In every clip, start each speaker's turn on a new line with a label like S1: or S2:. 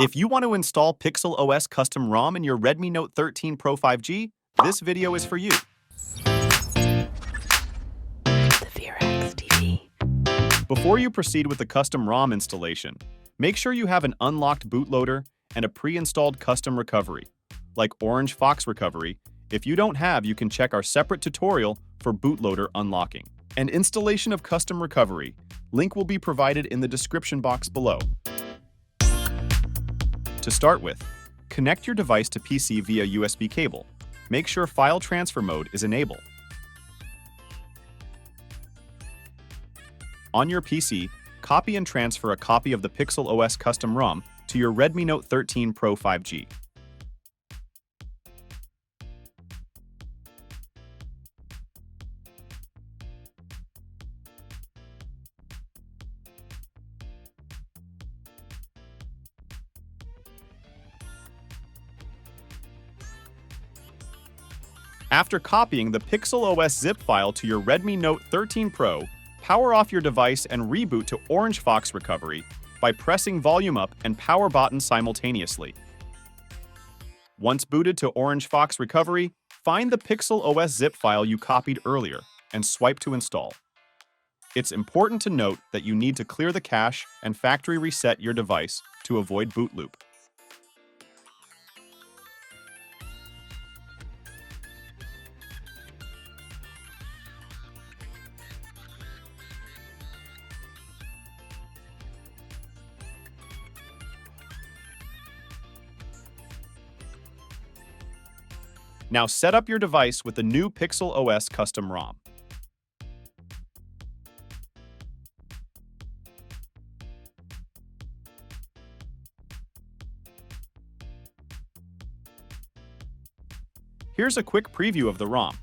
S1: If you want to install PixelOS Custom ROM in your Redmi Note 13 Pro 5G, this video is for you. Before you proceed with the custom ROM installation, make sure you have an unlocked bootloader and a pre-installed custom recovery, like Orange Fox Recovery. If you don't have, you can check our separate tutorial for bootloader unlocking. And installation of custom recovery, link will be provided in the description box below. To start with, connect your device to PC via USB cable. Make sure file transfer mode is enabled. On your PC, copy and transfer a copy of the PixelOS Custom ROM to your Redmi Note 13 Pro 5G. After copying the PixelOS zip file to your Redmi Note 13 Pro, power off your device and reboot to Orange Fox Recovery by pressing volume up and power button simultaneously. Once booted to Orange Fox Recovery, find the PixelOS zip file you copied earlier and swipe to install. It's important to note that you need to clear the cache and factory reset your device to avoid boot loop. Now set up your device with the new PixelOS Custom ROM. Here's a quick preview of the ROM.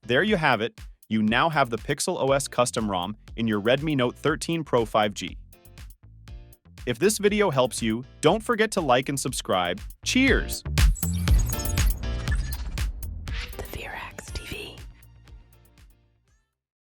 S1: There you have it. You now have the PixelOS Custom ROM in your Redmi Note 13 Pro 5G. If this video helps you, don't forget to like and subscribe. Cheers!